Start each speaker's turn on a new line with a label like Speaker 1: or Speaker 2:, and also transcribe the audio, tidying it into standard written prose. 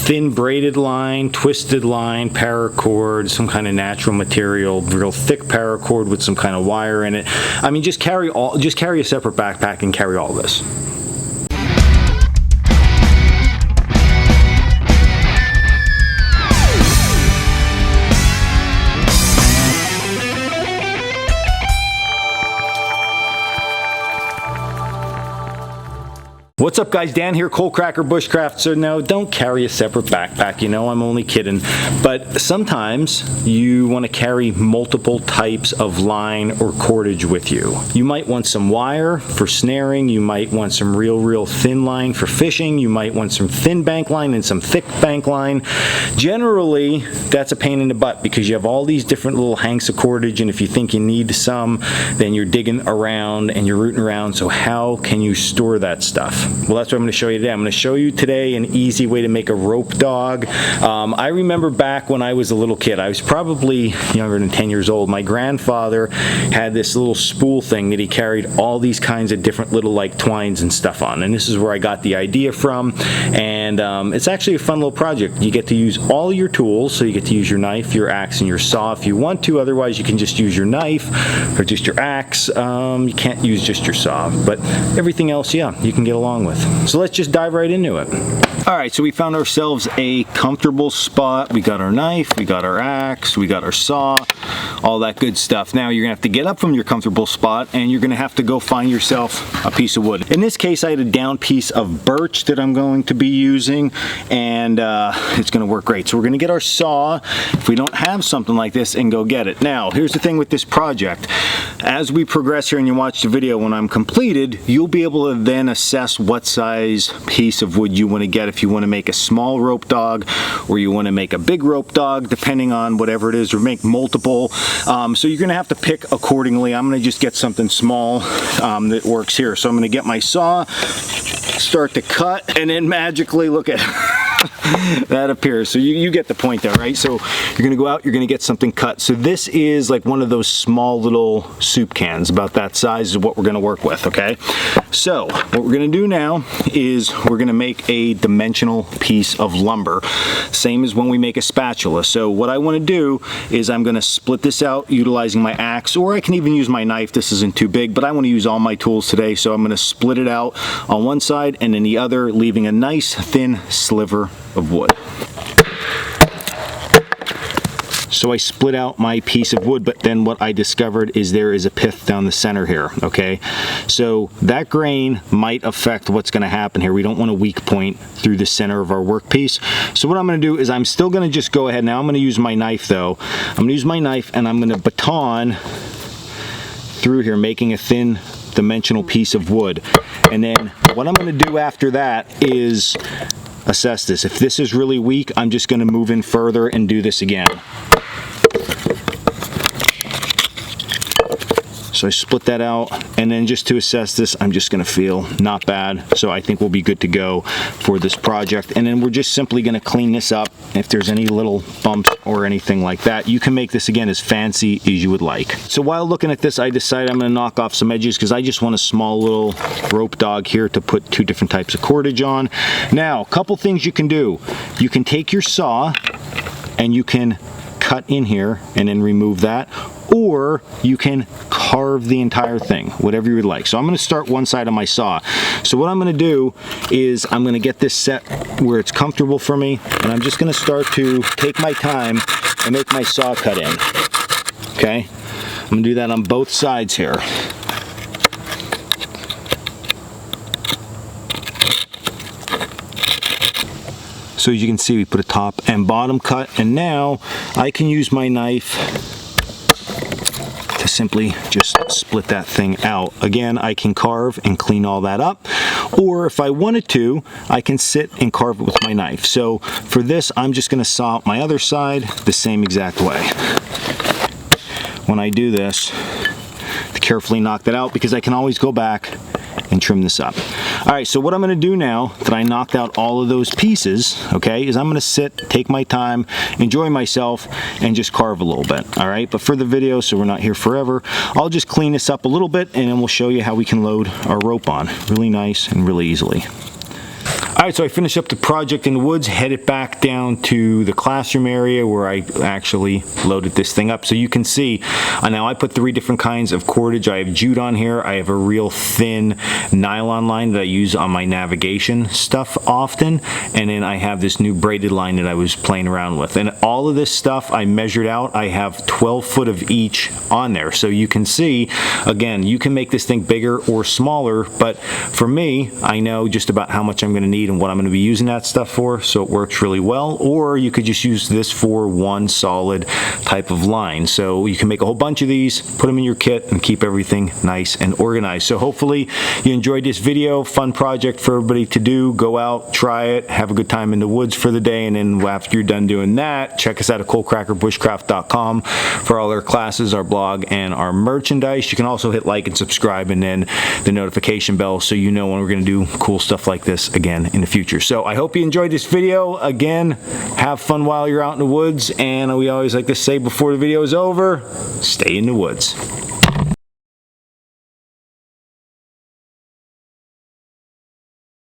Speaker 1: thin braided line, twisted line, paracord, some kind of natural material, real thick paracord with some kind of wire in it. I mean, just carry a separate backpack and carry all this. What's up guys, Dan here, Coalcracker Bushcraft. So no, don't carry a separate backpack, you know, I'm only kidding. But sometimes you want to carry multiple types of line or cordage with you. You might want some wire for snaring, you might want some real thin line for fishing, you might want some thin bank line and some thick bank line. Generally, that's a pain in the butt because you have all these different little hanks of cordage, and if you think you need some, then you're digging around and you're rooting around. So how can you store that stuff? Well, that's what I'm going to show you today. I'm going to show you today an easy way to make a rope dog. I remember back when I was a little kid, I was probably younger than 10 years old, my grandfather had this little spool thing that he carried all these kinds of different little like twines and stuff on, and this is where I got the idea from. And it's actually a fun little project. You get to use all your tools, so you get to use your knife, your axe, and your saw if you want to. Otherwise, you can just use your knife or just your axe. You can't use just your saw, but everything else, yeah, you can get along with. So let's just dive right into it. All right, so we found ourselves a comfortable spot. We got our knife, we got our axe, we got our saw, all that good stuff. Now you're gonna have to get up from your comfortable spot and you're gonna have to go find yourself a piece of wood. In this case, I had a down piece of birch that I'm going to be using, and it's gonna work great. So we're gonna get our saw, if we don't have something like this, and go get it. Now, here's the thing with this project. As we progress here and you watch the video, when I'm completed, you'll be able to then assess what size piece of wood you wanna get, if you want to make a small rope dog or you want to make a big rope dog, depending on whatever it is, or make multiple. So you're going to have to pick accordingly. I'm going to just get something small that works here. So I'm going to get my saw, start to cut, and then magically, look at that appears. So you get the point there, right? So you're going to go out, you're going to get something cut. So this is like one of those small little soup cans, about that size is what we're going to work with, okay? So what we're going to do now is we're going to make a dimensional piece of lumber, same as when we make a spatula. So what I want to do is I'm going to split this out utilizing my axe, or I can even use my knife. This isn't too big, but I want to use all my tools today, so I'm going to split it out on one side and then the other, leaving a nice thin sliver of wood. So I split out my piece of wood, but then what I discovered is there is a pith down the center here, okay? So that grain might affect what's gonna happen here. We don't want a weak point through the center of our workpiece. So what I'm gonna do is I'm still gonna just go ahead. Now I'm gonna use my knife though. I'm gonna use my knife and I'm gonna baton through here, making a thin dimensional piece of wood. And then what I'm gonna do after that is assess this. If this is really weak, I'm just gonna move in further and do this again. So I split that out, and then just to assess this, I'm just gonna feel not bad. So I think we'll be good to go for this project. And then we're just simply gonna clean this up. If there's any little bumps or anything like that, you can make this again as fancy as you would like. So while looking at this, I decided I'm gonna knock off some edges because I just want a small little rope dog here to put two different types of cordage on. Now, a couple things you can do. You can take your saw and you can cut in here and then remove that, or you can carve the entire thing, whatever you would like. So I'm going to start one side of my saw. So what I'm going to do is I'm going to get this set where it's comfortable for me, and I'm just going to start to take my time and make my saw cut in. Okay, I'm going to do that on both sides here. So as you can see, we put a top and bottom cut, and now I can use my knife to simply just split that thing out. Again, I can carve and clean all that up, or if I wanted to, I can sit and carve it with my knife. So for this, I'm just gonna saw out my other side the same exact way. When I do this, to carefully knock that out, because I can always go back and trim this up. All right, so what I'm gonna do now that I knocked out all of those pieces, okay, is I'm gonna sit, take my time, enjoy myself, and just carve a little bit, all right? But for the video, so we're not here forever, I'll just clean this up a little bit, and then we'll show you how we can load our rope on really nice and really easily. All right, so I finished up the project in the woods, headed back down to the classroom area where I actually loaded this thing up. So you can see, now I put 3 different kinds of cordage. I have jute on here. I have a real thin nylon line that I use on my navigation stuff often. And then I have this new braided line that I was playing around with. And all of this stuff I measured out. I have 12 foot of each on there. So you can see, again, you can make this thing bigger or smaller, but for me, I know just about how much I'm going to need and what I'm going to be using that stuff for, so it works really well. Or you could just use this for one solid type of line. So you can make a whole bunch of these, put them in your kit, and keep everything nice and organized. So hopefully you enjoyed this video. Fun project for everybody to do. Go out, try it, have a good time in the woods for the day, and then after you're done doing that, check us out at Coalcrackerbushcraft.com for all our classes, our blog, and our merchandise. You can also hit like and subscribe, and then the notification bell so you know when we're going to do cool stuff like this again in the future. So I hope you enjoyed this video. Again, have fun while you're out in the woods, and we always like to say before the video is over, stay in the woods.